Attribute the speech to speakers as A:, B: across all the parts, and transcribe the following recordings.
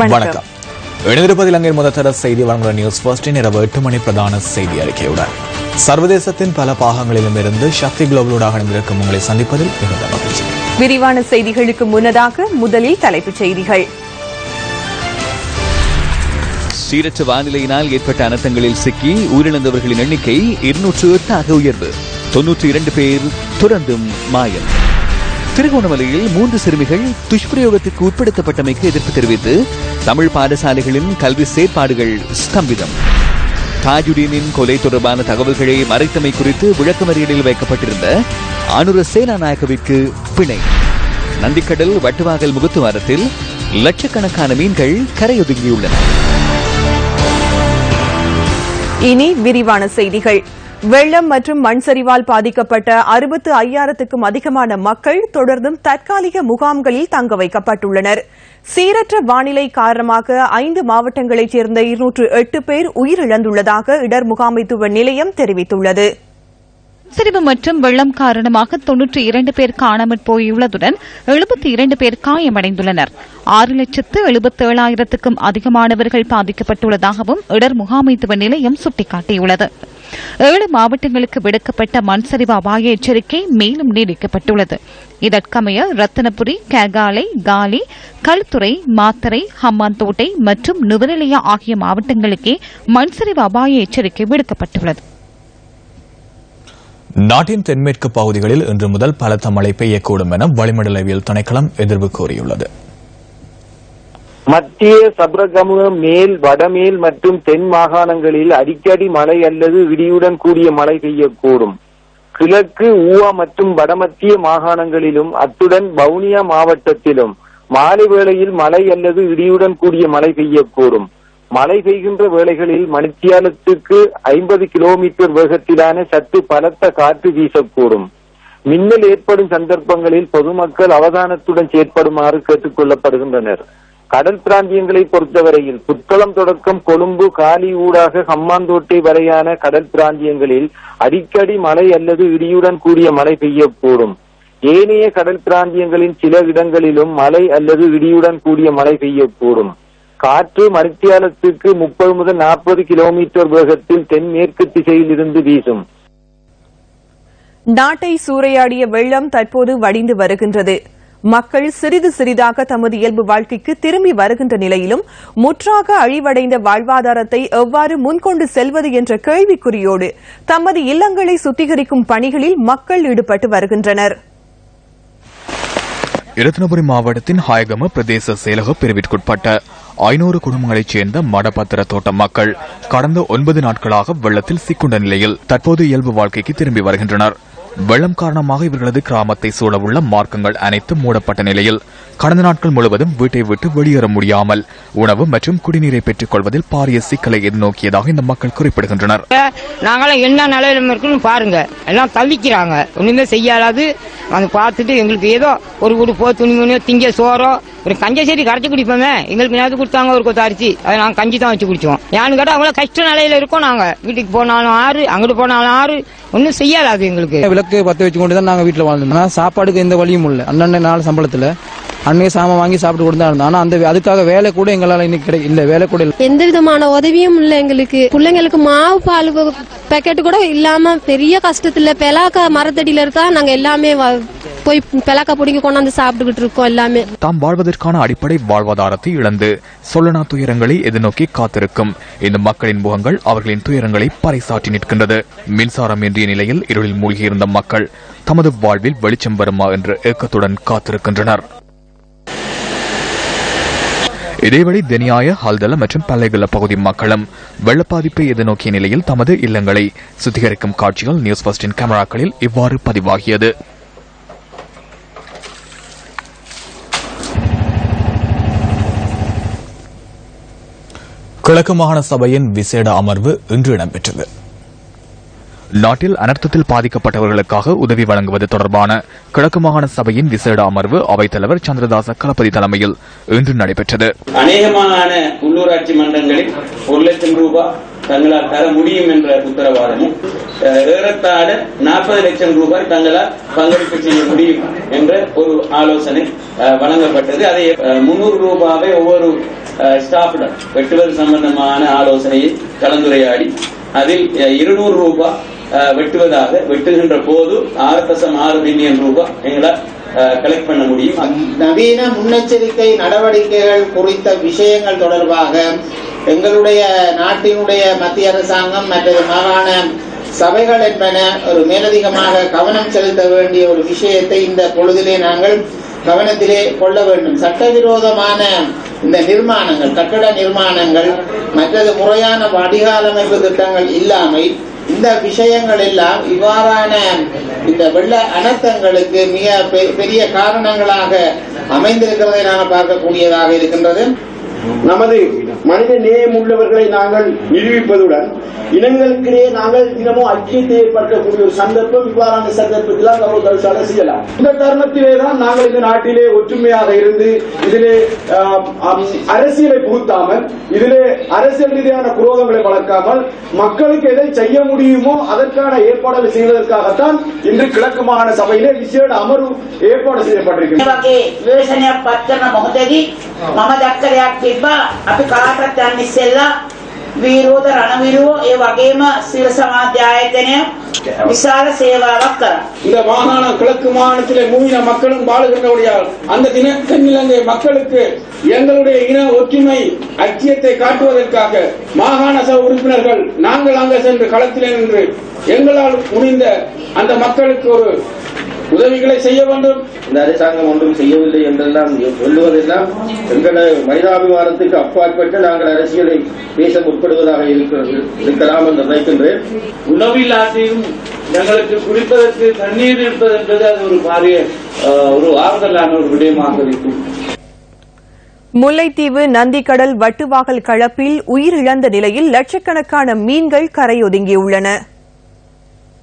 A: வணக்கம். இணைந்திருப்பது இலங்கை முதற்தர செய்தி வழங்குகிற நியூஸ் ஃபர்ஸ்டின் இரவு 8 மணி பிரதான செய்தி அறிக்கையுடன் சர்வதேசத்தின் பல பாகங்களிலும் இருந்து சக்தி குளோபலோடாக இணைந்திருக்கும் உங்களை சந்திப்பதில் மிகுந்த மகிழ்ச்சி.
B: விரிவான செய்திகளுக்கு முன்னதாக முதலில் தலைப்புச் செய்திகள்.
C: சீரற்ற வானிலையினால் ஏற்பட்ட அனர்த்தங்களில் சிக்கி உயிரிழந்தவர்களின் எண்ணிக்கை 208 உயர்வு. 92 பேர் தொடர்ந்தும் மாயம். திருகோணமலையில் 3 சிறுமிகள் துஷ்பிரயோகத்திற்கு உட்படுத்தப்பட்டமைக்கு எதிர்ப்பு தெரிவித்து தமிழ் பாடசாலைகளின் கல்வி செயற்பாடுகள் ஸ்தம்பிதம். தாஜுடீனின் கொலை தொடர்பான தகவல்களை மறைத்தமை குறித்து விளக்கமறியலில் வைக்கப்பட்டிருந்த அனுர சேனாநாயகவிற்கு பிணை. நந்திக்கடல் வட்டுவாகல் முகத்துவாரத்தில் லட்சக்கணக்கான மீன்கள் கரையொதுங்கியுள்ளன.
B: இனி விரிவான செய்திகள். வெள்ளம் மற்றும் மண் சரிவால் பாதிக்கப்பட்ட 65,000க்கும் அதிகமான மக்கள் தொடர்ந்தும் தற்காலிக முகாம்களில் தங்க வைக்கப்பட்டுள்ளனர். சீரற்ற வானிலை காரணமாக 5 மாவட்டங்களைச் சேர்ந்த 208 பேர் உயிரிழந்துள்ளதாக இடர் முகாமைத்துவ நிலையம் தெரிவித்துள்ளது.
D: சரிவு மற்றும் வெள்ளம் காரணமாக 92 பேர் காணாமற் போயுள்ளதுடன் 72 பேர் காயமடைந்துள்ளனர். 6,77,000க்கும் அதிகமானவர்கள் பாதிக்கப்பட்டுள்ளதாகவும் இடர் முகாமைத்துவ நிலையம் சுட்டிக்காட்டியுள்ளது. 7 மாவட்டங்களுக்கு விடுக்கப்பட்ட மண் சரிவு அபாய எச்சரிக்கை மேலும் நீடிக்கப்பட்டுள்ளது. இதற்கமைய ரத்தினபுரி, கேகாலை, காலி, களுத்துறை, மாத்தறை, ஹம்மாந்தோட்டை மற்றும் நுவரெலியா ஆகிய மாவட்டங்களுக்கே மண் சரிவு அபாய எச்சரிக்கை விடுக்கப்பட்டுள்ளது.
A: நாட்டின் தென்மேற்கு பகுதிகளில் இன்று முதல் பலத்த மழை பெய்யக்கூடும் என வளிமண்டலவியல் திணைக்களம் எதிர்வு கூறியுள்ளது.
E: மத்திய சப்ரகமுக மேல், வடமேல் மற்றும் தென் மாகாணங்களில் அடிக்கடி மழை அல்லது இடியுடன் கூடிய மழை பெய்யக்கூடும். கிழக்கு, ஊவா மற்றும் வடமத்திய மாகாணங்களிலும் அத்துடன் வவுனியா மாவட்டத்திலும் மாலை வேளையில் மழை அல்லது இடியுடன் கூடிய மழை பெய்யக்கூடும். மழை பெய்கின்ற வேளைகளில் மணித்தியாலத்துக்கு 50 கிலோமீட்டர் வேகத்திலான சற்று பலத்த காற்று வீசக்கூடும். மின்னல் ஏற்படும் சந்தர்ப்பங்களில் பொதுமக்கள் அவதானத்துடன் செயற்படுமாறு கேட்டுக் கொள்ளப்படுகின்றனர். கடல் பிராந்தியங்களை பொறுத்தவரையில் புத்தளம் தொடக்கம் கொழும்பு, காலி ஊடாக ஹம்மாந்தோட்டை வரையான கடல் பிராந்தியங்களில் அடிக்கடி மழை அல்லது இடியுடன் கூடிய மழை பெய்யக்கூடும். ஏனைய கடல் பிராந்தியங்களின் சில இடங்களிலும் மழை அல்லது இடியுடன் கூடிய மழை பெய்யக்கூடும். காற்று மணித்தியாலத்துக்கு 30 முதல் 40 கிலோமீட்டர் வேகத்தில் தென்மேற்கு திசையில் இருந்து வீசும்.
B: நாட்டை சூறையாடிய வெள்ளம் தற்போது வடிந்து வருகின்றது. மக்கள் சிறிது சிறிதாக தமது இயல்பு வாழ்க்கைக்கு திரும்பி வருகின்ற நிலையிலும் முற்றாக அழிவடைந்த வாழ்வாதாரத்தை எவ்வாறு முன்கொண்டு செல்வது என்ற கேள்விக்குறியோடு தமது இல்லங்களை சுத்திகரிக்கும் பணிகளில் மக்கள் ஈடுபட்டு வருகின்றனர்.
A: இரத்தினபுரி மாவட்டத்தின் ஹாயகம பிரதேச செயலக பிரிவிற்குட்பட்ட 500 குடும்பங்களைச் சேர்ந்த மடப்பத்திர தோட்ட மக்கள் கடந்த 9 நாட்களாக வெள்ளத்தில் சிக்குண்ட நிலையில் தற்போது இயல்பு வாழ்க்கைக்கு திரும்பி வருகின்றனர். வெள்ளம் காரணமாக இவர்களது கிராமத்தை சூழவுள்ள மார்க்கங்கள் அனைத்தும் மூடப்பட்ட நிலையில் கடந்த நாட்கள் முழுவதும் வீட்டை விட்டு வெளியேற முடியாமல் உணவு மற்றும் குடிநீரை பெற்றுக் கொள்வதில் பாரிய சிக்கலை எதிர்நோக்கியதாக இந்த மக்கள் குறிப்பிடுகின்றனர்.
F: நாங்களாம் என்ன நிலையில இருக்குன்னு பாருங்க, எல்லாம் தவிக்கிறாங்க, ஒண்ணுமே செய்யாத வந்து பார்த்துட்டு எங்களுக்கு ஏதோ ஒரு வீடு போ துணிமணியோ திங்க சோறோ ஒரு கஞ்ச சரி கரைச்சி குடிப்போமே. எங்களுக்கு நேரத்து கொடுத்தாங்க ஒரு கொத்த அரிசி, அதை நாங்கள் கஞ்சி தான் வச்சு குடிச்சோம். ஏன்னு கேட்டா அவ்வளவு கஷ்ட நிலையில இருக்கோம். நாங்க வீட்டுக்கு போனாலும் ஆறு, அங்கிட்டு போனாலும் ஆறு, ஒன்னும் செய்யாது. எங்களுக்கு
G: விளக்கு பத்த வச்சு கொண்டு தான் நாங்க வீட்டுல வாழ்ந்தோம். சாப்பாடுக்கு எந்த வழியும் இல்லை. அண்ணன் நாள் சம்பளத்துல அன்னைய சாமான் வாங்கி சாப்பிட்டு கொண்டு தான் இருந்தோம். ஆனா அந்த அதுக்காக வேலை கூட எங்களால இன்னைக்கு இல்ல, வேலை கூட இல்ல.
H: எந்த விதமான உதவியும் இல்ல எங்களுக்கு. பிள்ளைங்களுக்கு மாவு பால் பேக்கெட் கூட இல்லாம பெரிய கஷ்டத்துல பெலாக்கா மரத்தடியில இருக்கா. நாங்க எல்லாமே போய் பெலாக்கா பிடிங்க கொண்டாந்து சாப்பிட்டுக்கிட்டு இருக்கோம். எல்லாமே
A: தாம் வாழ்வதற்கான அடிப்படை வாழ்வாதாரத்தை இழந்து சொல்லனா துயரங்களை எதிர்நோக்கி காத்திருக்கும் இந்த மக்களின் முகங்கள் அவர்களின் துயரங்களை பறைசாற்றி நிற்கின்றது. மின்சாரம் இன்றிய நிலையில் இருளில் மூழ்கியிருந்த மக்கள் தமது வாழ்வில் வெளிச்சம் வருமா என்ற ஏக்கத்துடன் காத்திருக்கின்றனர். இதேவழி தெனியாய, ஹல்தல மற்றும் பல்லைகுல பகுதி மக்களும் வெள்ள பாதிப்பை எதிர்நோக்கிய நிலையில் தமது இல்லங்களை சுத்திகரிக்கும் காட்சிகள் நியூஸ் ஃபர்ஸ்டின் கேமராக்களில் இவ்வாறு பதிவாகியது. கிழக்கு மாகாண சபையின் விசேட அமர்வு இன்று இடம்பெற்றது. நாட்டில் அனர்த்தத்தில் பாதிக்கப்பட்டவர்களுக்காக உதவி வழங்குவது தொடர்பான கிழக்கு மாகாண சபையின் விசேட அமர்வு அவைத்தலைவர் சந்திரதாச கலபதி தலைமையில் இன்று நடைபெற்றது.
I: அநேகமான உள்ளூராட்சி மன்றங்களில் 1 லட்சம் ரூபாய் தங்களால் தர முடியும் என்ற உத்தரவாதமும் ஏறத்தாழ 40 லட்சம் ரூபாய் தங்களால் பங்களிப்பு செய்ய முடியும் என்ற ஒரு ஆலோசனை வழங்கப்பட்டது. அதை 300 ரூபாவை ஒவ்வொரு ஸ்டாஃபிடம் வெட்டுவது சம்பந்தமான ஆலோசனையை கலந்துரையாடி அதில் 200 ரூபாய் வெட்டுகின்ற போது 6.6 பில்லியன் ரூபாய் எங்களால் கலெக்ட் பண்ண முடியும்.
J: நவீன முன்னெச்சரிக்கை நடவடிக்கைகள் குறித்த விஷயங்கள் தொடர்பாக எங்களுடைய நாட்டினுடைய மத்திய அரசாங்கம் மற்ற மாகாண சபைகள் என்பன ஒரு மேலதிகமாக கவனம் செலுத்த வேண்டிய ஒரு விஷயத்தை இந்த பொழுதிலே நாங்கள் கவனத்திலே கொள்ள வேண்டும். சட்டவிரோதமான இந்த நிர்மாணங்கள், கட்டட நிர்மாணங்கள், மற்றது முறையான வடிகால் அமைப்பு திட்டங்கள் இல்லாமல் இந்த விஷயங்கள் எல்லாம் இவ்வாறான இந்த வெள்ள அனர்த்தங்களுக்கு மிக பெரிய காரணங்களாக அமைந்திருக்கிறதை நாங்கள் பார்க்கக்கூடியதாக இருக்கின்றது.
K: நமது மனித நேயம் உள்ளவர்களை நாங்கள் நிரூபிப்பதுடன் இனங்களுக்கிடையே நாங்கள் தினமும் ஐக்கியத்தை ஏற்படுத்தக்கூடிய ஒரு சந்தர்ப்பம் இவ்வாறான சந்தர்ப்பத்தில் செய்யலாம். இந்த தருணத்திலேதான் நாங்கள் இந்த நாட்டிலே ஒற்றுமையாக இருந்து இதிலே அரசியலை புகுத்தாமல், இதிலே அரசியல் ரீதியான குரோதங்களை வளர்க்காமல் மக்களுக்கு எதை செய்ய முடியுமோ அதற்கான ஏற்பாடுகள் செய்வதற்காகத்தான் இன்று கிழக்கு மாகாண சபையிலே விசேட அமர்வு ஏற்பாடு செய்யப்பட்டிருக்கிறது.
L: අපි කාටවත් යන්න ඉස්සෙල්ලා විරෝධ රණවිරුවෝ ඒ වගේම සිර සමාජ ආයතනය විශාල සේවාවක් කරා.
K: இந்த மாகாண கிழக்கு மாகாணத்திலே மூவின மக்களும் வாழுகின்றபடியால் அந்த தென்னிலங்கை மக்களுக்கு எங்களுடைய இன ஒற்றுமை ஐக்கியத்தை காட்டுவதற்காக மாகாண சபை உறுப்பினர்கள் நாங்கள் அங்கே சென்று களத்திலே நின்று எங்களால் முடிந்த அந்த மக்களுக்கு ஒரு உதவிகளை செய்ய வேண்டும்.
M: இந்த அரசாங்கம் ஒன்றும் செய்யவில்லை என்றெல்லாம் சொல்லுவதெல்லாம் எங்களை மனிதாபிமானத்துக்கு அப்பாற்பட்டு நாங்கள் அரசியலை பேச முற்படுவதாக இருக்கலாம் என்று நினைக்கின்றேன்.
I: உணவில்லாத்தையும் எங்களுக்கு குடிப்பதற்கு தண்ணீர் இருப்பது என்பது அது ஒரு பாரிய ஒரு ஆறுதலான ஒரு விடயமாக இருக்கும்.
B: முல்லைத்தீவு நந்திக்கடல் வட்டுவாகல் களப்பில் உயிரிழந்த நிலையில் லட்சக்கணக்கான மீன்கள் கரையொதுங்கியுள்ளன.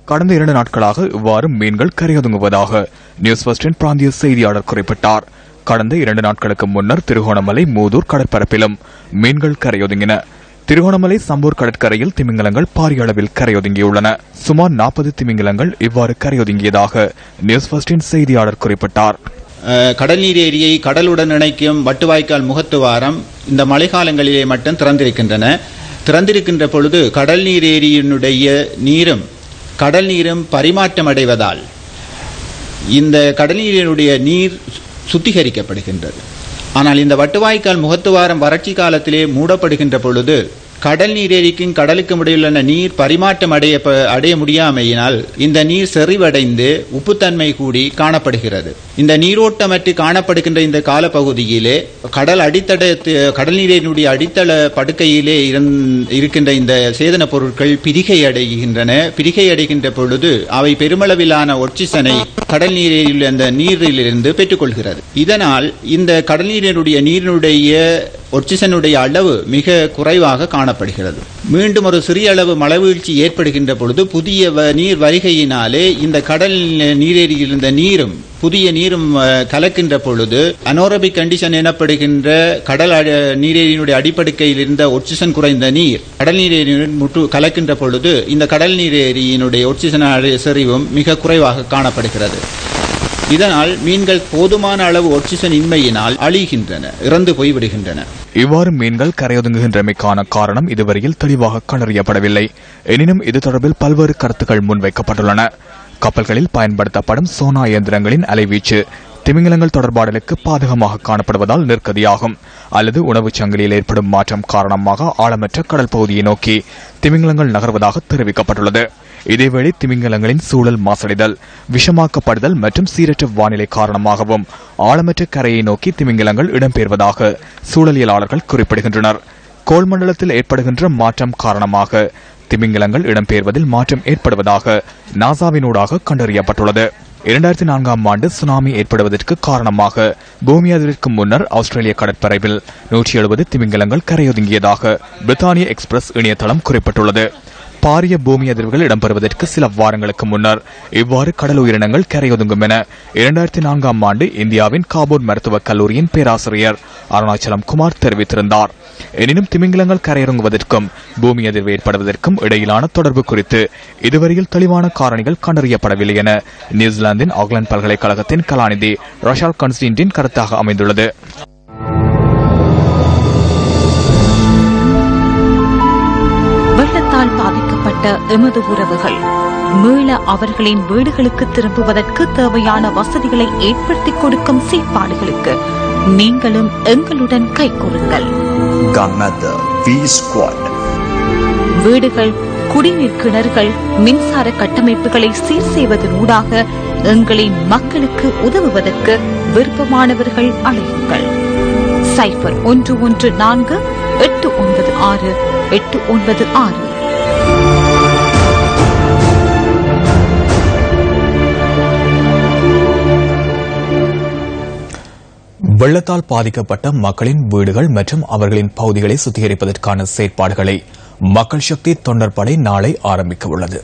A: கடந்த 2 நாட்களாக இவ்வாறு மீன்கள் கரையொதுங்குவதாக நியூஸ் ஃபர்ஸ்டின் பிராந்திய செய்தியாளர் குறிப்பிட்டார். கடந்த 2 நாட்களுக்கு முன்னர் திருகோணமலை மூதூர் கடற்பரப்பிலும் மீன்கள் கரையொதுங்கின. திருகோணமலை சம்பூர் கடற்கரையில் திமிங்கலங்கள் பாரிய அளவில் கரையொதுங்கியுள்ளன. சுமார் 40 திமிங்கலங்கள் இவ்வாறு கரையொதுங்கியதாக நியூஸ் ஃபர்ஸ்டின் செய்தியாளர் குறிப்பிட்டார்.
N: கடல் நீர் ஏரியை கடலுடன் இணைக்கும் வட்டுவாய்க்கால் முகத்துவாரம் இந்த மழைக்காலங்களிலே மட்டும் திறந்திருக்கின்றன. திறந்திருக்கின்ற பொழுது கடல் நீர் ஏரியினுடைய கடல் நீரும் பரிமாற்றம் அடைவதால் இந்த கடல் நீரினுடைய நீர் சுத்திகரிக்கப்படுகின்றது. ஆனால் இந்த வட்டுவாய்க்கால் முகத்துவாரம் வறட்சி காலத்திலே மூடப்படுகின்ற பொழுது கடல் நீரேரிக்கும் கடலுக்கும் இடையிலான நீர் பரிமாற்றம் அடைய முடியாமையினால் இந்த நீர் செறிவடைந்து உப்புத்தன்மை கூடி காணப்படுகிறது. இந்த நீரோட்டமற்று காணப்படுகின்ற இந்த காலப்பகுதியிலே கடல் நீரினுடைய அடித்தள படுக்கையிலே இருக்கின்ற இந்த சேதன பொருட்கள் பிரிகை அடைகின்றன. பிரிகை அடைகின்ற பொழுது அவை பெருமளவிலான ஒட்சிசனை கடல் நீரில் அந்த நீரிலிருந்து பெற்றுக்கொள்கிறது. இதனால் இந்த கடல் நீரினுடைய ஒட்சிசனுடைய அளவு மிக குறைவாக காணப்படுகிறது. மீண்டும் ஒரு சிறிய அளவு மழைவீழ்ச்சி ஏற்படுகின்ற பொழுது புதிய நீர் வருகையினாலே இந்த கடல் நீரேரியில் இருந்த நீரும் புதிய நீரும் கலக்கின்ற பொழுது அனோரபிக் கண்டிஷன் எனப்படுகின்ற கடல் நீரேரியினுடைய அடிப்படுக்கையில் இருந்த ஒட்சிசன் குறைந்த நீர் கடல் நீரேரியுடன் கலக்கின்ற பொழுது இந்த கடல் நீரேரியினுடைய ஒட்சிசன் செறிவும் மிக குறைவாக காணப்படுகிறது. இதனால் மீன்கள் போதுமான அளவு ஒட்சிசன் இன்மையினால் அழிகின்றன, இறந்து போய்விடுகின்றன.
A: இவ்வாறு மீன்கள் கரையொதுங்குகின்றமைக்கான காரணம் இதுவரையில் தெளிவாக கண்டறியப்படவில்லை. எனினும் இது தொடர்பில் பல்வேறு கருத்துக்கள் முன்வைக்கப்பட்டுள்ளன. கப்பல்களில் பயன்படுத்தப்படும் சோனா இயந்திரங்களின் அலைவீச்சு திமிங்கலங்கள் தொடர்பாடலுக்கு பாதகமாக காணப்படுவதால் நிற்கதியாகும், அல்லது உணவுச் சங்கிலியில் ஏற்படும் மாற்றம் காரணமாக ஆழமற்ற கடல் பகுதியை நோக்கி திமிங்கலங்கள் நகர்வதாக தெரிவிக்கப்பட்டுள்ளது. இதேவேளை திமிங்கலங்களின் சூழல் மாசடைதல், விஷமாக்கப்படுதல் மற்றும் சீரற்ற வானிலை காரணமாகவும் ஆழமற்ற கரையை நோக்கி திமிங்கலங்கள் இடம்பெயர்வதாக சூழலியலாளர்கள் குறிப்பிடுகின்றனர். கோள்மண்டலத்தில் ஏற்படுகின்ற மாற்றம் காரணமாக திமிங்கலங்கள் இடம்பெயர்வதில் மாற்றம் ஏற்படுவதாக நாசாவினூடாக கண்டறியப்பட்டுள்ளது. 2004ஆம் ஆண்டு சுனாமி ஏற்படுவதற்கு காரணமாக பூமி அதிர்வுக்கு முன்னர் ஆஸ்திரேலிய கடற்பரப்பில் 170 திமிங்கலங்கள் கரையொதுங்கியதாக பிரித்தானிய எக்ஸ்பிரஸ் இணையதளம் குறிப்பிட்டுள்ளது. பாரிய பூமி அதிர்வுகள் இடம்பெறுவதற்கு சில வாரங்களுக்கு முன்னர் இவ்வாறு கடல் உயிரினங்கள் கரையொதுங்கும் என 2004ஆம் ஆண்டு இந்தியாவின் காபூர் மருத்துவக் கல்லூரியின் பேராசிரியர் அருணாச்சலம் குமார் தெரிவித்திருந்தார். எனினும் திமிங்கலங்கள் கரையிறங்குவதற்கும் பூமி அதிர்வு ஏற்படுவதற்கும் இடையிலான தொடர்பு குறித்து இதுவரையில் தெளிவான காரணிகள் கண்டறியப்படவில்லை என நியூசிலாந்தின் ஆக்லாந்து பல்கலைக்கழகத்தின் கலாநிதி ரஷால் கான்ஸ்டன்டின் கருத்தாக அமைந்துள்ளது.
D: எமது உறவுகள் மீள அவர்களின் வீடுகளுக்கு திரும்புவதற்கு தேவையான வசதிகளை ஏற்படுத்திக் கொடுக்கும் செயற்பாடுகளுக்கு நீங்களும் எங்களுடன் கைகோருங்கள். வீடுகள், குடிநீர் கிணறுகள், மின்சார கட்டமைப்புகளை சீர் செய்வதனூடாக எங்களின் மக்களுக்கு உதவுவதற்கு விருப்பமானவர்கள் அழையுங்கள். 014896-896.
A: வெள்ளத்தால் பாதிக்கப்பட்ட மக்களின் வீடுகள் மற்றும் அவர்களின் பகுதிகளை சுத்திகரிப்பதற்கான செயற்பாடுகளை மக்கள் சக்தி தொண்டர்படை நாளை ஆரம்பிக்க உள்ளது.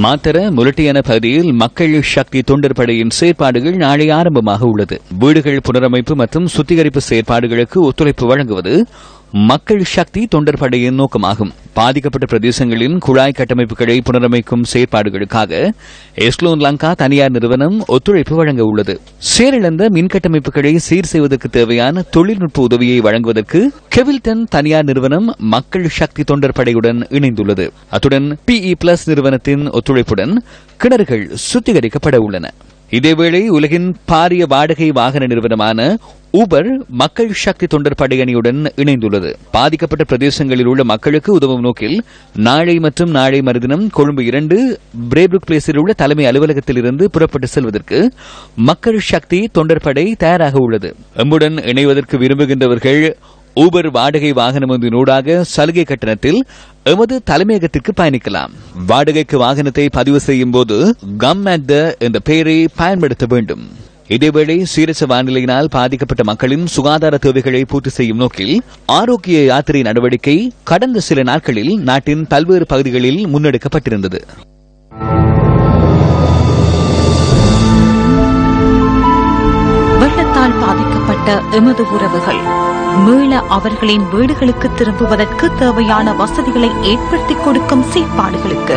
C: மாத்தர முரட்டியான பகுதியில் மக்கள் சக்தி தொண்டர்படையின் செயற்பாடுகள் நாளை ஆரம்பமாக உள்ளது. வீடுகள் புனரமைப்பு மற்றும் சுத்திகரிப்பு செயற்பாடுகளுக்கு ஒத்துழைப்பு வழங்குவது மக்கள் சக்தி தொண்டர்படையின் நோக்கமாகும். பாதிக்கப்பட்ட பிரதேசங்களின் குழாய் கட்டமைப்புகளை புனரமைக்கும் செயற்பாடுகளுக்காக எஸ்லோன் லங்கா தனியார் நிறுவனம் ஒத்துழைப்பு வழங்க உள்ளது. செயலிழந்த மின் கட்டமைப்புகளை சீர் செய்வதற்கு தேவையான தொழில்நுட்ப உதவியை வழங்குவதற்கு கெவில்டன் தனியார் நிறுவனம் மக்கள் சக்தி தொண்டர்படையுடன் இணைந்துள்ளது. அத்துடன் PE+ நிறுவனத்தின் ஒத்துழைப்புடன் கிணறுகள் சுத்திகரிக்கப்பட உள்ளன. இதேவேளை உலகின் பாரிய வாடகை வாகன நிறுவனமான ஊபர் மக்கள் சக்தி தொண்டர்படை அணியுடன் இணைந்துள்ளது. பாதிக்கப்பட்ட பிரதேசங்களில் உள்ள மக்களுக்கு உதவும் நோக்கில் நாளை மற்றும் நாளை மறுதினம் கொழும்பு 2 பிரேபுக் பிளேஸில் உள்ள தலைமை அலுவலகத்தில் இருந்து புறப்பட்டு செல்வதற்கு மக்கள் சக்தி தொண்டர்படை தயாராக உள்ளது. எம்முடன் இணைவதற்கு விரும்புகின்றவர்கள் ஊபர் வாடகை வாகனம் ஒன்றினூடாக சலுகை கட்டணத்தில் எமது தலைமையகத்திற்கு பயணிக்கலாம். வாடகைக்கு வாகனத்தை பதிவு செய்யும் போது GAMAD என்ற பெயரை பயன்படுத்த வேண்டும். இதேவேளை சீரற்ற வானிலையினால் பாதிக்கப்பட்ட மக்களின் சுகாதார தேவைகளை பூர்த்தி செய்யும் நோக்கில் ஆரோக்கிய யாத்திரை நடவடிக்கை கடந்த சில நாட்களில் நாட்டின் பல்வேறு பகுதிகளில் முன்னெடுக்கப்பட்டிருந்தது.
D: வெள்ளத்தால் பாதிக்கப்பட்ட எமது உறவுகள் மீள அவர்களின் வீடுகளுக்கு திரும்புவதற்கு தேவையான வசதிகளை ஏற்படுத்திக் கொடுக்கும் செயற்பாடுகளுக்கு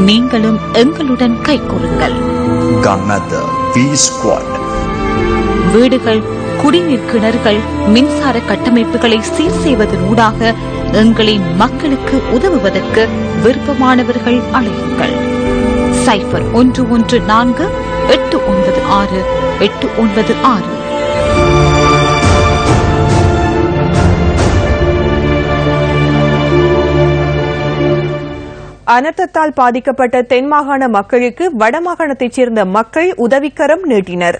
D: நீங்களும் எங்களுடன் கைகோருங்கள். வீடுகள், குடிநீர் கிணறுகள், மின்சார கட்டமைப்புகளை சீர் செய்வதனூடாக எங்களின் மக்களுக்கு உதவுவதற்கு விருப்பமானவர்கள் அழையுங்கள். 0114-896-896.
B: அனர்த்தத்தால் பாதிக்கப்பட்ட தென் மாகாண மக்களுக்கு வடமாகாணத்தைச் சேர்ந்த மக்கள் உதவிக்கரம் நீட்டினர்.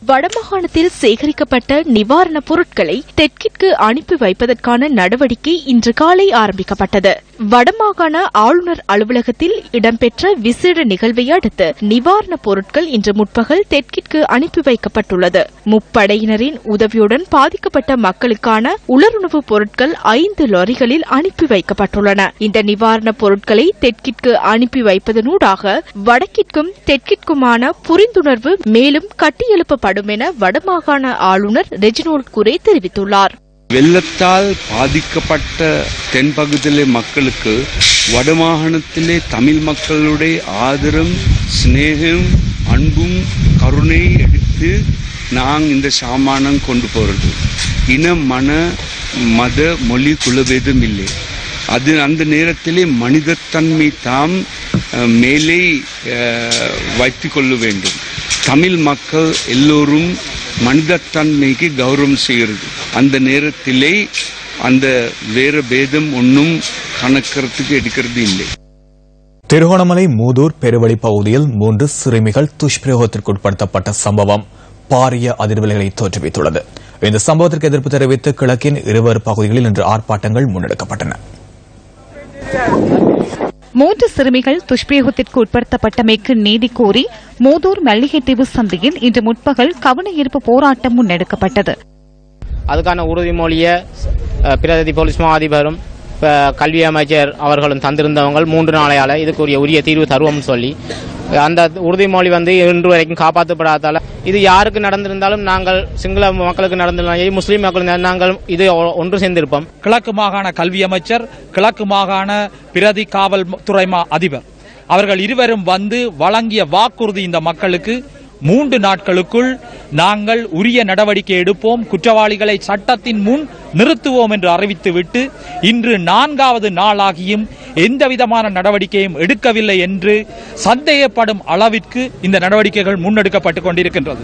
O: வடமாகாணத்தில் சேகரிக்கப்பட்ட நிவாரணப் பொருட்களை தெற்கிற்கு அனுப்பி வைப்பதற்கான நடவடிக்கை இன்று காலை ஆரம்பிக்கப்பட்டது. வடமாகாண ஆளுநர் அலுவலகத்தில் இடம்பெற்ற விசேட நிகழ்வை அடுத்து நிவாரணப் பொருட்கள் இன்று முற்பகல் தெற்கிற்கு அனுப்பி வைக்கப்பட்டுள்ளது. முப்படையினரின் உதவியுடன் பாதிக்கப்பட்ட மக்களுக்கான உலருணவுப் பொருட்கள் 5 லாரிகளில் அனுப்பி வைக்கப்பட்டுள்ளன. இந்த நிவாரணப் பொருட்களை தெற்கிற்கு அனுப்பி வைப்பதனூடாக வடக்கிற்கும் தெற்கிற்குமான புரிந்துணர்வு மேலும் கட்டியெழுப்பப்படும் என வடமாகாண ஆளுநர் ரெஜினோல்ட் குரே தெரிவித்துள்ளார்.
P: வெள்ளத்தால் பாதிக்கப்பட்ட தென்பகுதியிலே மக்களுக்கு வடமாகாணத்திலே தமிழ் மக்களுடைய ஆதரவும் சிநேகம் அன்பும் கருணை எடுத்து நாங்கள் இந்த சாமானம் கொண்டு போறது. இன மன மத மொழி குலபேதம் இல்லை. அது அந்த நேரத்திலே மனிதத்தன்மை தாம் மேலே வைத்துக் கொள்ள வேண்டும். தமிழ் மக்கள் எல்லோரும் மனிதத்தன்மைக்கு கௌரவம் செய்கிறது. அந்த நேரத்திலே அந்த வேற பேதம் ஒன்றும் கணக்கிறதுக்கு எடுக்கிறது இல்லை.
A: திருகோணமலை மூதூர் பெருவழி பகுதியில் 3 சிறுமிகள் துஷ்பிரயோகத்திற்குட்படுத்தப்பட்ட சம்பவம் பாரிய அதிர்வலைகளை தோற்றுவித்துள்ளது. இந்த சம்பவத்திற்கு எதிர்ப்பு தெரிவித்து கிழக்கின் 2 பகுதிகளில் இன்று ஆர்ப்பாட்டங்கள் முன்னெடுக்கப்பட்டன.
D: 3 சிறுமிகள் துஷ்பிரயோகத்திற்கு உட்படுத்தப்பட்டமைக்கு நீதி கோரி மூதூர் மல்லிகைத்தீவு சந்தையில் இன்று முற்பகல் கவன ஈர்ப்பு போராட்டம் முன்னெடுக்கப்பட்டது.
Q: அதுக்கான உறுதிமொழியை பிரதி போலீஸ் மா அதிபரும் கல்வி அமைச்சர் அவர்களும் தந்திருந்தவங்க 3 நாளையால இதுக்குரிய உரிய தீர்வு தருவோம்னு சொல்லி அந்த உறுதிமொழி இன்று வரைக்கும் காப்பாற்றப்படாதால இது யாருக்கு நடந்திருந்தாலும் நாங்கள் சிங்கள மக்களுக்கு நடந்திருந்தாலும் முஸ்லீம் மக்களுக்கு நாங்கள் இது ஒன்று சேர்ந்திருப்போம்.
R: கிழக்கு மாகாண கல்வி அமைச்சர், கிழக்கு மாகாண பிரதி காவல் துறை அதிபர் அவர்கள் இருவரும் வழங்கிய வாக்குறுதி இந்த மக்களுக்கு 3 நாட்களுக்குள் நாங்கள் உரிய நடவடிக்கை எடுப்போம், குற்றவாளிகளை சட்டத்தின் முன் நிறுத்துவோம் என்று அறிவித்துவிட்டு இன்று 4வது நாளாகியும் எந்தவிதமான நடவடிக்கையும் எடுக்கவில்லை என்று சந்தேகப்படும் அளவிற்கு இந்த நடவடிக்கைகள் முன்னெடுக்கப்பட்டுக் கொண்டிருக்கின்றது.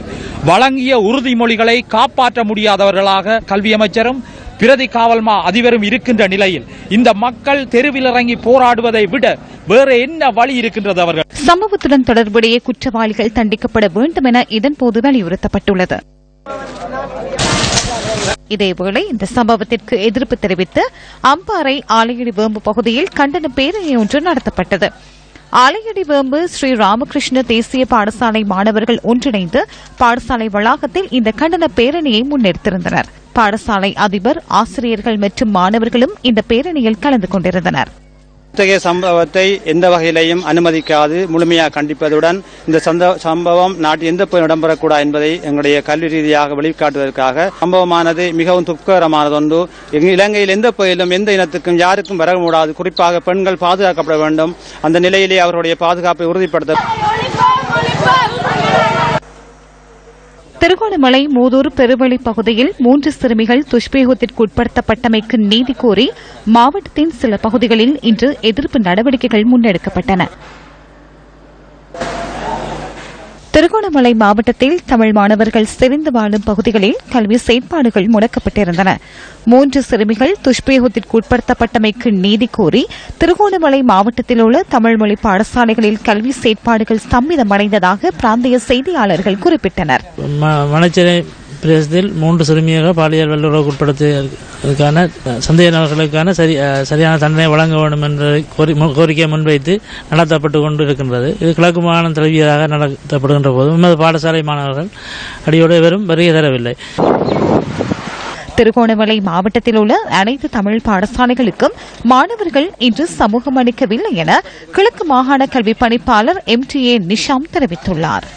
R: வழங்கிய உறுதிமொழிகளை காப்பாற்ற முடியாதவர்களாக கல்வி அமைச்சரும் பிரதி காவல் மா அதிபரும் இருக்கின்ற நிலையில் இந்த மக்கள் தெருவில் இறங்கி போராடுவதை விட வேறு என்ன வழி இருக்கின்றது? அவர்கள்
D: சம்பவத்துடன் தொடர்புடைய குற்றவாளிகள் தண்டிக்கப்பட வேண்டும் என இதன்போது வலியுறுத்தப்பட்டுள்ளது. இதேவேளை இந்த சம்பவத்திற்கு எதிர்ப்பு தெரிவித்து அம்பாறை ஆலையடி வேம்பு பகுதியில் கண்டன பேரணி ஒன்று நடத்தப்பட்டது. ஆலையடி வேம்பு ஸ்ரீ ராமகிருஷ்ண தேசிய பாடசாலை மாணவர்கள் ஒன்றிணைந்து பாடசாலை வளாகத்தில் இந்த கண்டன பேரணியை முன்னெடுத்திருந்தனர். பாடசாலை அதிபர், ஆசிரியர்கள் மற்றும் மாணவர்களும் இந்த பேரணியில் கலந்து கொண்டிருந்தனர்.
S: இத்தகைய சம்பவத்தை எந்த வகையிலையும் அனுமதிக்காது முழுமையாக கண்டிப்பதுடன் இந்த சம்பவம் நாட்டில் எந்த இடம்பெறக்கூடாது என்பதை எங்களுடைய கல்வி ரீதியாக வெளிக்காட்டுவதற்காக சம்பவமானது மிகவும் துக்ககரமானதொன்று. இலங்கையில் எந்த பகுதியிலும் எந்த இனத்துக்கும் யாருக்கும் வர கூடாது. குறிப்பாக பெண்கள் பாதுகாக்கப்பட வேண்டும். அந்த நிலையிலே அவருடைய பாதுகாப்பை உறுதிப்படுத்த
D: திருகோணமலை மூதூர் பெருவெளி பகுதியில் 3 சிறுமிகள் துஷ்பிரயோகத்திற்கு உட்படுத்தப்பட்டமைக்கு நீதி கோரி மாவட்டத்தின் சில பகுதிகளில் இன்று எதிர்ப்பு நடவடிக்கைகள் முன்னெடுக்கப்பட்டன. திருகோணமலை மாவட்டத்தில் தமிழ் மாணவர்கள் செறிந்து வாழும் பகுதிகளில் கல்வி செயற்பாடுகள் முடக்கப்பட்டிருந்தன. 3 சிறுமிகள் துஷ்பிரயோகத்திற்கு உட்படுத்தப்பட்டமைக்கு நீதி கோரி திருகோணமலை மாவட்டத்தில் உள்ள தமிழ் மொழி பாடசாலைகளில் கல்வி செயற்பாடுகள் ஸ்தம்பிதமடைந்ததாக பிராந்திய செய்தியாளர்கள் குறிப்பிட்டனர்.
T: பிரதேசத்தில் 3 சிறுமியாக பாலியல் வல்லுறவுக்கு உட்படுத்துவதற்கான சந்தேக நபர்களுக்கான சரியான தண்டனை வழங்க வேண்டும் என்ற கோரிக்கையை முன்வைத்து நடத்தப்பட்டுக் கொண்டிருக்கின்றது. இது கிழக்கு மாகாணம் தலைவியாக நடத்தப்படுகின்ற போது உமது பாடசாலை மாணவர்கள் அடியோடு வெறும் வருகை தரவில்லை.
D: திருகோணமலை மாவட்டத்தில் உள்ள அனைத்து தமிழ் பாடசாலைகளுக்கும் மாணவர்கள் இன்று சமூகம் அளிக்கவில்லை என கிழக்கு மாகாண கல்வி பணிப்பாளர் MTA நிஷாம் தெரிவித்துள்ளார்.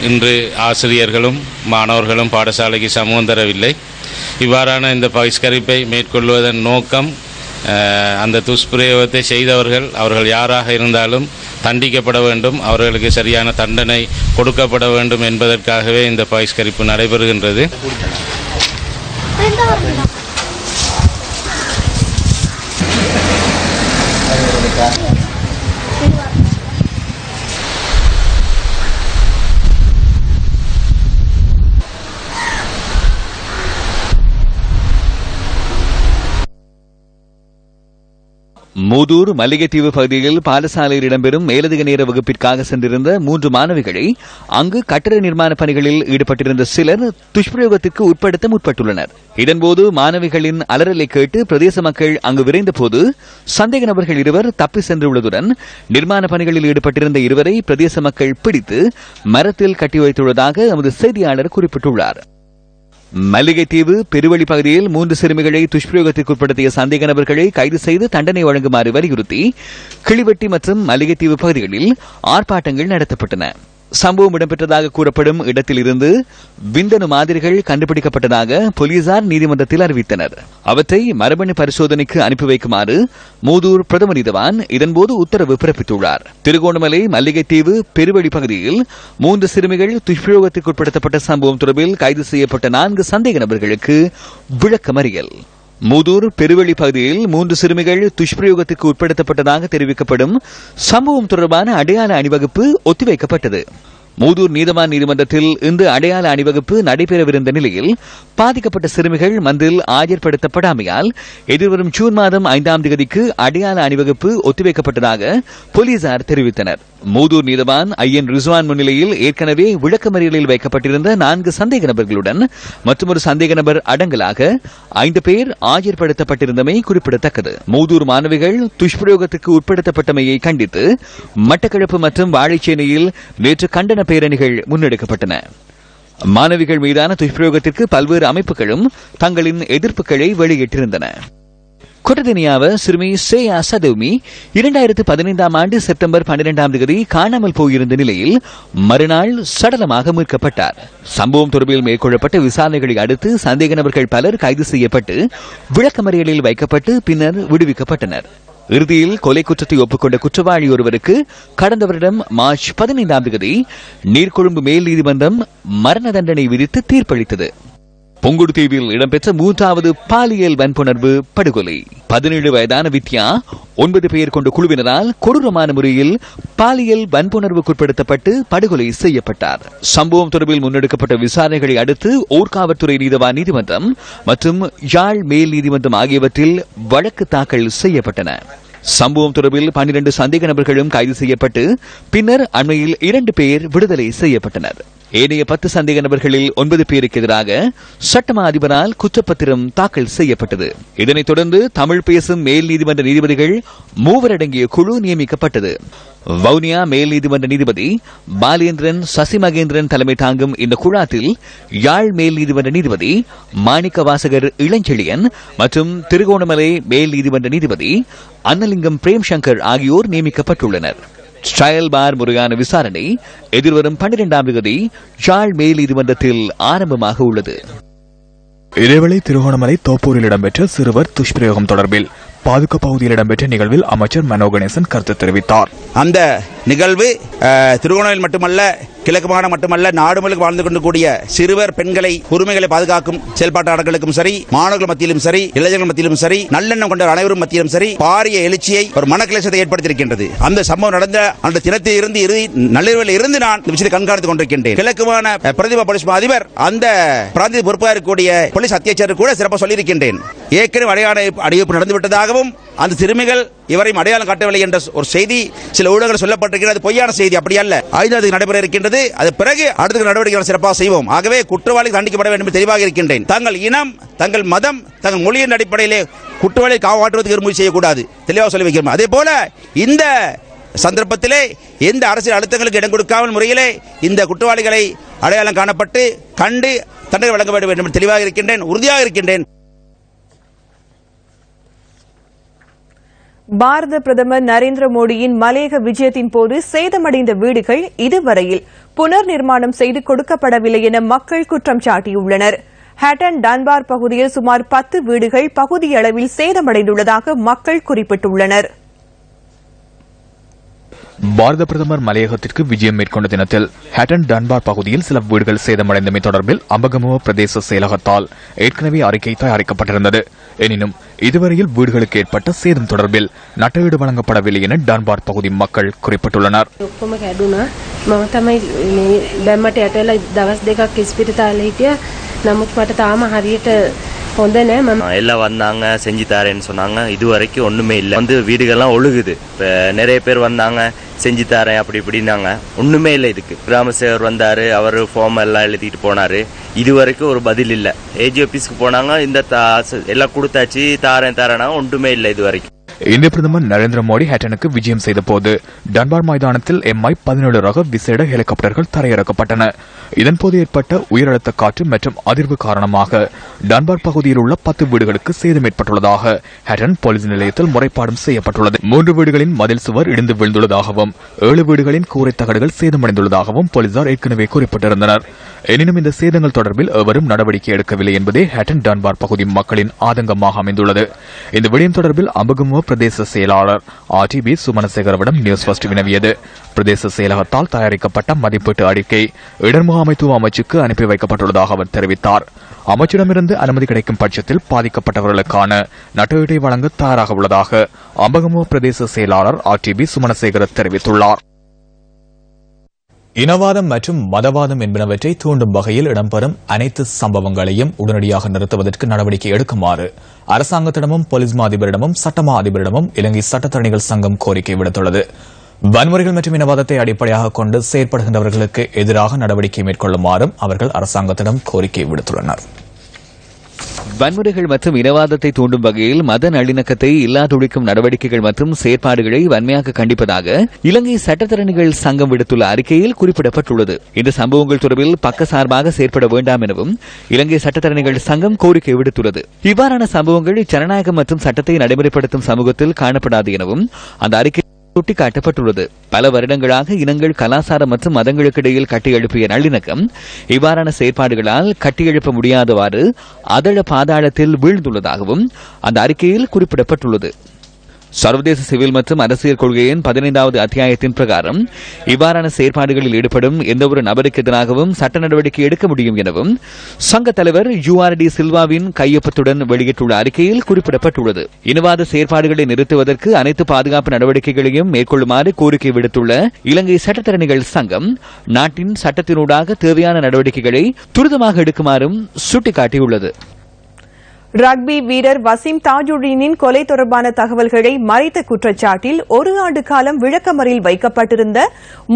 U: இன்று ஆசிரியர்களும் மாணவர்களும் பாடசாலைக்கு சமூகம் தரவில்லை. இவ்வாறான இந்த பகிஷ்கரிப்பை மேற்கொள்வதன் நோக்கம் அந்த துஷ்பிரயோகத்தை செய்தவர்கள் அவர்கள் யாராக இருந்தாலும் தண்டிக்கப்பட வேண்டும், அவர்களுக்கு சரியான தண்டனை கொடுக்கப்பட வேண்டும் என்பதற்காகவே இந்த பகிஷ்கரிப்பு நடைபெறுகின்றது.
C: மூதூர் மல்லிகைத்தீவு பகுதியில் பாடசாலையில் இடம்பெறும் மேலதிக நேர வகுப்பிற்காக சென்றிருந்த 3 மாணவிகளை அங்கு கட்டட நிர்மாண பணிகளில் ஈடுபட்டிருந்த சிலர் துஷ்பிரயோகத்திற்கு உட்படுத்த முற்பட்டுள்ளனர். இதன்போது மாணவிகளின் அலறலை கேட்டு பிரதேச மக்கள் அங்கு விரைந்தபோது சந்தேக நபர்கள் 2 தப்பி சென்றுள்ளதுடன் நிர்மாண பணிகளில் ஈடுபட்டிருந்த 2 பிரதேச மக்கள் பிடித்து மரத்தில் கட்டி வைத்துள்ளதாக எமது செய்தியாளர் குறிப்பிட்டுள்ளார். மல்லிகைத்தீவு பெருவெளி பகுதியில் 3 சிறுமிகளை துஷ்பிரயோகத்திற்கு உட்படுத்திய சந்தேக நபர்களை கைது செய்து தண்டனை வழங்குமாறு வலியுறுத்தி கிளிவெட்டி மற்றும் மல்லிகைத்தீவு பகுதிகளில் ஆர்ப்பாட்டங்கள் நடத்தப்பட்டன. சம்பவம் இடம்பெற்றதாக கூறப்படும் இடத்தில் இருந்து விந்தணு மாதிரிகள் கண்டுபிடிக்கப்பட்டதாக போலீசார் நீதிமன்றத்தில் அறிவித்தனர். அவற்றை மரபணு பரிசோதனைக்கு அனுப்பி வைக்குமாறு மூதூர் பிரதம நீதவான் இதன்போது உத்தரவு பிறப்பித்துள்ளார். திருகோணமலை மல்லிகைத்தீவு பெருவெளி பகுதியில் 3 சிறுமிகள் துஷ்பிரயோகத்திற்கு உட்படுத்தப்பட்ட சம்பவம் தொடர்பில் கைது செய்யப்பட்ட 4 சந்தேக நபர்களுக்கு விளக்கமறியல். மூதூர் பெருவெளி பகுதியில் 3 சிறுமிகள் துஷ்பிரயோகத்திற்கு உட்படுத்தப்பட்டதாக தெரிவிக்கப்படும் சம்பவம் தொடர்பான அடையாள அணிவகுப்பு ஒத்திவைக்கப்பட்டது. மூதூர் நீதவான் நீதிமன்றத்தில் இன்று அடையாள அணிவகுப்பு நடைபெறவிருந்த நிலையில் பாதிக்கப்பட்ட சிறுமிகள் மந்தில் ஆஜர்படுத்தப்படாமையால் எதிர்வரும் ஜூன் மாதம் 5ஆம் தேதிக்கு அடையாள அணிவகுப்பு ஒத்திவைக்கப்பட்டதாக போலீசார் தெரிவித்தனர். மூதூர் நீதவான் IN ரிஸ்வான் முன்னிலையில் ஏற்கனவே விளக்கமறியலில் வைக்கப்பட்டிருந்த 4 சந்தேக நபர்களுடன் மற்றொரு சந்தேக நபர் அடங்கலாக 5 பேர் ஆஜர்படுத்தப்பட்டிருந்தமை குறிப்பிடத்தக்கது. மூதூர் மாணவிகள் துஷ்பிரயோகத்துக்கு உட்படுத்தப்பட்டமையை கண்டித்து மட்டக்களப்பு மற்றும் வாழைச்சேனையில் நேற்று கண்டன பேரணிகள் முன்னெடுக்கப்பட்டன. மாணவிகள் மீதான துஷ்பிரயோகத்திற்கு பல்வேறு அமைப்புகளும் தங்களின் எதிர்ப்புகளை வெளியிட்டிருந்தன. கொட்டதினியாவ சிறுமி சேயா சதௌமி 2015 ஆண்டு செப்டம்பர் 12ஆம் தேதி காணாமல் போயிருந்த நிலையில் மறுநாள் சடலமாக மீட்கப்பட்டார். சம்பவம் தொடர்பில் மேற்கொள்ளப்பட்ட விசாரணைகளை அடுத்து சந்தேக நபர்கள் பலர் கைது செய்யப்பட்டு விளக்கமறியலில் வைக்கப்பட்டு பின்னர் விடுவிக்கப்பட்டனர். இறுதியில் கொலை குற்றத்தை ஒப்புக்கொண்ட குற்றவாளி ஒருவருக்கு கடந்த வருடம் மார்ச் 15ஆம் தேதி நீர்கொழும்பு மேல் நீதிமன்றம் மரண தண்டனை விதித்து தீர்ப்பளித்தது. புங்குடுதீவில் இடம்பெற்ற 3வது பாலியல் வன்புணர்வு படுகொலை. 17 வயதான வித்யா 9 பேர் கொண்ட குழுவினரால் கொடூரமான முறையில் பாலியல் வன்புணர்வுக்குட்படுத்தப்பட்டு படுகொலை செய்யப்பட்டார். சம்பவம் தொடர்பில் முன்னெடுக்கப்பட்ட விசாரணைகளை அடுத்து ஊர்காவல்துறை நீதவான் நீதிமன்றம் மற்றும் யாழ் மேல் நீதிமன்றம் ஆகியவற்றில் வழக்கு தாக்கல் செய்யப்பட்டன. சம்பவம் தொடர்பில் 12 சந்தேக நபர்களும் கைது செய்யப்பட்டு பின்னர் அண்மையில் 2 பேர் விடுதலை செய்யப்பட்டனர். ஏனைய 10 சந்தேக நபர்களில் 9 பேருக்கு எதிராக சட்டமா அதிபரால் குற்றப்பத்திரம் தாக்கல் செய்யப்பட்டது. இதனைத் தொடர்ந்து தமிழ் பேசும் மேல் நீதிமன்ற நீதிபதிகள் 3 அடங்கிய குழு நியமிக்கப்பட்டது. வவுனியா மேல் நீதிமன்ற நீதிபதி பாலேந்திரன் சசிமகேந்திரன் தலைமை தாங்கும் இந்த குழாத்தில் யாழ் மேல் நீதிமன்ற நீதிபதி மாணிக்க வாசகர் இளஞ்செழியன் மற்றும் திருகோணமலை மேல் நீதிமன்ற நீதிபதி அன்னலிங்கம் பிரேம்சங்கர் ஆகியோர் நியமிக்கப்பட்டுள்ளனர். ட்ரையல் பார் முறையான விசாரணை எதிர்வரும் 12ஆம் தேதி யாழ் மேல் நீதிமன்றத்தில் ஆரம்பமாக உள்ளது.
A: இதேவேளை திருகோணமலை தோப்பூரில் இடம்பெற்ற சிறுவர் துஷ்பிரயோகம் தொடர்பில் பாதுகா பகுதியில் இடம்பெற்ற நிகழ்வில் அமைச்சர் மனோ கணேசன் கருத்து தெரிவித்தார்.
E: அந்த நிகழ்வு திருகோணமலை மட்டுமல்ல, கிழக்கு மாகாணம் மட்டுமல்ல, நாடு முழுக்க வாழ்ந்து கொண்டிருக்கூடிய சிறுவர் பெண்களை உரிமைகளை பாதுகாக்கும் செயல்பாட்டாளர்களுக்கும் சரி, மாணவர்கள் மத்தியிலும் சரி, இளைஞர்கள் மத்தியிலும் சரி, நல்லெண்ணம் கொண்ட அனைவரும் மத்தியிலும் சரி பாரிய எழுச்சியை ஒரு மனக்கிளேசத்தை ஏற்படுத்தியிருக்கின்றது. அந்த சம்பவம் நடந்த அந்த தினத்தில் இருந்து நள்ளிரவில் இருந்து நான் இந்த விஷயத்தை கண்காணித்துக் கொண்டிருக்கின்றேன். கிழக்கு மாகாண பிரதிபா போலீஸ் அதிபர் அந்த பிராந்திய பொறுப்பாக இருக்கக்கூடிய போலீஸ் அத்தியட்சர் கூட சிறப்பாக சொல்லியிருக்கின்றேன். ஏற்கனவே அடையாள நடந்துவிட்டதாகவும் அந்த சிறுமிகள் இவரையும் அடையாளம் காட்டவில்லை என்ற ஒரு செய்தி சில ஊடகங்கள் சொல்லப்பட்டிருக்கிறது. பொய்யான செய்தி, அப்படி அல்ல. 5ஆம் தேதி நடைபெற இருக்கின்றது. அது பிறகு அடுத்த நடவடிக்கைகள் சிறப்பாக செய்வோம். ஆகவே குற்றவாளி தண்டிக்கப்பட வேண்டும் என்று தெளிவாக இருக்கின்றேன். தங்கள் இனம், தங்கள் மதம், தங்கள் மொழியின் அடிப்படையிலே குற்றவாளியை காப்பாற்றுவதற்கு முயற்சி செய்யக்கூடாது, தெளிவாக சொல்லி வைக்கிறோம். அதே போல இந்த சந்தர்ப்பத்திலே எந்த அரசியல் அழுத்தங்களுக்கு இடம் கொடுக்காமல் முறையிலே இந்த குற்றவாளிகளை அடையாளம் காணப்பட்டு கண்டு தண்டனை வழங்க வேண்டும் என்று தெளிவாக இருக்கின்றேன், உறுதியாக இருக்கின்றேன்.
B: பாரத பிரதமர் நரேந்திர மோடியின் மலேக விஜயத்தின் போது சேதமடைந்த வீடுகள் இதுவரையில் புனர் நிர்மாணம் செய்து கொடுக்கப்படவில்லை என மக்கள் குற்றம் சாட்டியுள்ளனர். ஹேட்டன் டான்பார் பகுதியில் சுமார் 10 வீடுகள் பகுதியளவில் சேதமடைந்துள்ளதாக மக்கள் குறிப்பிட்டுள்ளனர்.
A: பாரத பிரதமர் மலையகத்திற்கு விஜயம் மேற்கொண்ட தினத்தில் ஹேட்டன் டான்பார் பகுதியில் சில வீடுகள் சேதமடைந்தமை தொடர்பில் அம்பகமுவ பிரதேச செயலகத்தால் ஏற்கனவே அறிக்கை தயாரிக்கப்பட்டிருந்தது. எனினும் இதுவரையில் வீடுகளுக்கு ஏற்பட்ட சேதம் தொடர்பில் நட்டஈடு வழங்கப்படவில்லை என டான்பார் பகுதி மக்கள் குறிப்பிட்டுள்ளனர்.
V: எல்லாம் வந்தாங்க, செஞ்சு தரேன்னு சொன்னாங்க. இது வரைக்கும் ஒண்ணுமே இல்லை. வீடுகள்லாம் ஒழுகுது. நிறைய பேர் வந்தாங்க, செஞ்சு தரேன் அப்படி இப்படின்னாங்க. ஒண்ணுமே இல்லை. இதுக்கு கிராம சேவர் வந்தாரு, அவர் ஃபார்ம் எல்லாம் எழுதிட்டு போனாரு. இது வரைக்கும் ஒரு பதில் இல்ல. ஏஜி ஆபீஸ்க்கு போனாங்க, இந்த எல்லாம் கொடுத்தாச்சு, தரேனா ஒன்றுமே இல்லை இது வரைக்கும்.
A: இந்திய பிரதமர் நரேந்திர மோடி ஹேட்டனுக்கு விஜயம் செய்த போது டன்பார் மைதானத்தில் MI-17 ரக விசேட ஹெலிகாப்டர்கள் தரையிறக்கப்பட்டன. இதன்போது ஏற்பட்ட உயரழுத்த காற்று மற்றும் அதிர்வு காரணமாக டன்பார் பகுதியில் உள்ள 10 வீடுகளுக்கு சேதம் ஏற்பட்டுள்ளதாக ஹேட்டன் போலீஸ் நிலையத்தில் முறைப்பாடும் செய்யப்பட்டுள்ளது. 3 வீடுகளின் மதில் சுவர் இடிந்து விழுந்துள்ளதாகவும் 7 வீடுகளின் கூரை தகடுகள் சேதமடைந்துள்ளதாகவும் போலீசார் ஏற்கனவே குறிப்பிட்டிருந்தனர். எனினும் இந்த சேதங்கள் தொடர்பில் எவரும் நடவடிக்கை எடுக்கவில்லை என்பதே ஹேட்டன் டான்பார் பகுதி மக்களின் ஆதங்கமாக அமைந்துள்ளது. இந்த விடயம் தொடர்பில் அம்பகமுவ பிரதேச செயலாளர் RTB சுமனசேகரவிடம் நியூஸ் ஃபர்ஸ்ட் வினவியது. பிரதேச செயலகத்தால் தயாரிக்கப்பட்ட மதிப்பீட்டு அறிக்கை இடர்முகாமைத்துவ அமைச்சுக்கு அனுப்பி வைக்கப்பட்டுள்ளதாக அவர் தெரிவித்தார். அமைச்சிடமிருந்து அனுமதி கிடைக்கும் பட்சத்தில் பாதிக்கப்பட்டவர்களுக்கான நட்டஈட்டை வழங்க தயாராக உள்ளதாக அம்பகமுவ பிரதேச செயலாளர் RTB சுமனசேகர தெரிவித்துள்ளார். இனவாதம் மற்றும் மதவாதம் என்பனவற்றை தூண்டும் வகையில் இடம்பெறும் அனைத்து சம்பவங்களையும் உடனடியாக நிறுத்துவதற்கு நடவடிக்கை எடுக்குமாறு அரசாங்கத்திடமும் போலீஸ் மா அதிபரிடமும் சட்டமா அதிபரிடமும் இலங்கை சட்டத்தரணிகள் சங்கம் கோரிக்கை விடுத்துள்ளது. வன்முறைகள் மற்றும் இனவாதத்தை அடிப்படையாக கொண்டு செயற்படுகின்றவர்களுக்கு எதிராக நடவடிக்கை மேற்கொள்ளுமாறும் அவர்கள் அரசாங்கத்திடம் கோரிக்கை விடுத்துள்ளனர்.
C: வன்முறைகள் மற்றும் இனவாதத்தை தூண்டும் வகையில் மத நல்லிணக்கத்தை இல்லாதொழிக்கும் நடவடிக்கைகள் மற்றும் செயற்பாடுகளை வன்மையாக கண்டிப்பதாக இலங்கை சட்டத்தரணிகள் சங்கம் விடுத்துள்ள அறிக்கையில் குறிப்பிடப்பட்டுள்ளது. இந்த சம்பவங்கள் தொடர்பில் பக்கசார்பாக செயற்பட வேண்டாம் எனவும் இலங்கை சட்டத்தரணிகள் சங்கம் கோரிக்கை விடுத்துள்ளது. இவ்வாறான சம்பவங்கள் ஜனநாயகம் மற்றும் சட்டத்தை நடைமுறைப்படுத்தும் சமூகத்தில் காணப்படாது எனவும் அந்த அறிக்கை சுட்டிக்காட்டப்பட்டுள்ளது. பல வருடங்களாக இனங்கள், கலாச்சாரம் மற்றும் மதங்களுக்கிடையில் கட்டியெழுப்பிய நல்லிணக்கம் இவ்வாறான செயற்பாடுகளால் கட்டியெழுப்ப முடியாதவாறு அதள பாதாளத்தில் வீழ்ந்துள்ளதாகவும் அந்த அறிக்கையில் குறிப்பிடப்பட்டுள்ளது. சர்வதேச சிவில் மற்றும் அரசியல் கொள்கையின் 15வது அத்தியாயத்தின் பிரகாரம் இவ்வாறான செயற்பாடுகளில் ஈடுபடும் எந்தவொரு நபருக்கு எதிராகவும் சட்ட நடவடிக்கை எடுக்க முடியும் எனவும் சங்க தலைவர் URD சில்வாவின் கையொப்பத்துடன் வெளியிட்டுள்ள அறிக்கையில் குறிப்பிடப்பட்டுள்ளது. இனவாத செயற்பாடுகளை நிறுத்துவதற்கு அனைத்து பாதுகாப்பு நடவடிக்கைகளையும் மேற்கொள்ளுமாறு கோரிக்கை விடுத்துள்ள இலங்கை சட்டத்தரணிகள் சங்கம் நாட்டின் சட்டத்தினூடாக தேவையான நடவடிக்கைகளை துரிதமாக எடுக்குமாறும் சுட்டிக்காட்டியுள்ளது.
B: ரக்பி வீரர் வசீம் தாஜுடீனின் கொலை தொடர்பான தகவல்களை மறைத்த குற்றச்சாட்டில் 1 ஆண்டு காலம் விளக்கமறியலில் வைக்கப்பட்டிருந்த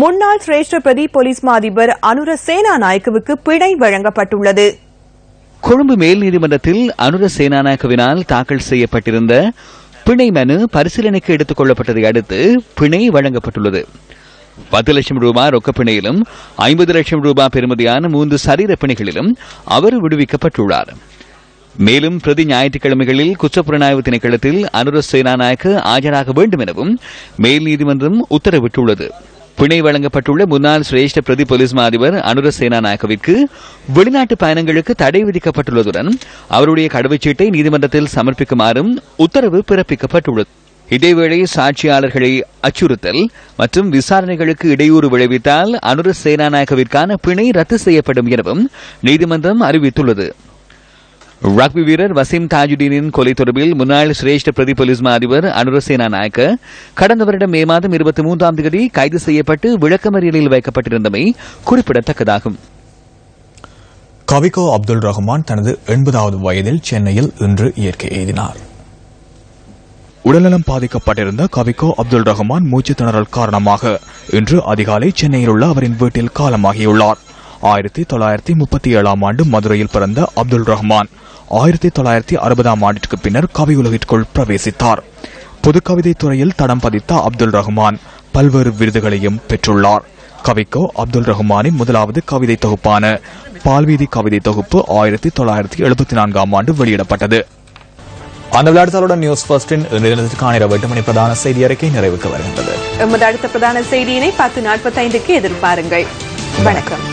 B: முன்னாள் சிரேஷ்ட பிரதி போலீஸ் மா அதிபர் அனுர சேனாநாயக்கவுக்கு பிணை வழங்கப்பட்டுள்ளது.
C: கொழும்பு மேல் நீதிமன்றத்தில் அனுர சேனாநாயக்கவினால் தாக்கல் செய்யப்பட்டிருந்த பிணை மனு பரிசீலனைக்கு எடுத்துக் கொள்ளப்பட்டதை அடுத்து பிணை வழங்கப்பட்டுள்ளது. 10 லட்சம் ரூபாய் ரொக்கப்பிணையிலும் 50 லட்சம் ரூபாய் பெறுமதியான 3 சரீர பிணைகளிலும் அவர் விடுவிக்கப்பட்டுள்ளார். மேலும் பிரதி ஞாயிற்றுக்கிழமைகளில் குற்றப்புலனாய்வு திணைக்களத்தில் அனுர சேனாநாயக்க ஆஜராக வேண்டும் எனவும் மேல் நீதிமன்றம் உத்தரவிட்டுள்ளது. பிணை வழங்கப்பட்டுள்ள முன்னாள் சிரேஷ்ட பிரதி போலீஸ் மா அதிபர் அனுர சேனாநாயக்கவிற்கு வெளிநாட்டு பயணங்களுக்கு தடை விதிக்கப்பட்டுள்ளதுடன் அவருடைய கடவுச்சீட்டை நீதிமன்றத்தில் சமர்ப்பிக்குமாறும் உத்தரவு பிறப்பிக்கப்பட்டுள்ளது. இதேவேளை சாட்சியாளர்களை அச்சுறுத்தல் மற்றும் விசாரணைகளுக்கு இடையூறு விளைவித்தால் அனுர சேனாநாயக்கவிற்கான பிணை ரத்து செய்யப்படும் எனவும் நீதிமன்றம் அறிவித்துள்ளது. ரக்பி வீரர் வசீம் தாஜுடீனின் கொலை தொடர்பில் முன்னாள் சிரேஷ்ட பிரதி போலீஸ் மா அதிபர் அனுர சேனாநாயக்க கடந்த வருடம் மே மாதம் 23ஆம் தேதி கைது செய்யப்பட்டு விளக்கமறியலில் வைக்கப்பட்டிருந்தமை குறிப்பிடத்தக்கதாகும்.
A: கவிகோ அப்துல் ரஹ்மான் தனது 80வது வயதில் சென்னையில் இன்று இயற்கை எய்தினார். உடல்நலம் பாதிக்கப்பட்டிருந்த கவிகோ அப்துல் ரஹ்மான் மூச்சு திணறல் காரணமாக இன்று அதிகாலை சென்னையில் உள்ள அவரின் வீட்டில் காலமாகியுள்ளார். 1937ஆம் ஆண்டு மதுரையில் பிறந்த அப்துல் ரஹ்மான் 1960ஆம் ஆண்டிற்கு பின்னர் கவி உலகிற்குள் பிரவேசித்தார். புதுக்கவிதை துறையில் தடம் பதித்த அப்துல் ரஹ்மான் பல்வேறு விருதுகளையும் பெற்றுள்ளார். கவிக்கோ அப்துல் ரஹ்மானின் முதலாவது கவிதை தொகுப்பான பால்வீதி கவிதை தொகுப்பு 1974ஆம் ஆண்டு வெளியிடப்பட்டது. அந்த விளையாட்டுகளுடன் நியூஸ் ஃபர்ஸ்டின் நிறுவனத்திற்கான இரவு 8 மணி பிரதான செய்தி அறிக்கை நிறைவுக்கு வருகின்றது.
B: எமது அடுத்த பிரதான செய்தியினை 10:45க்கு எதிர்பாருங்கள். வணக்கம்.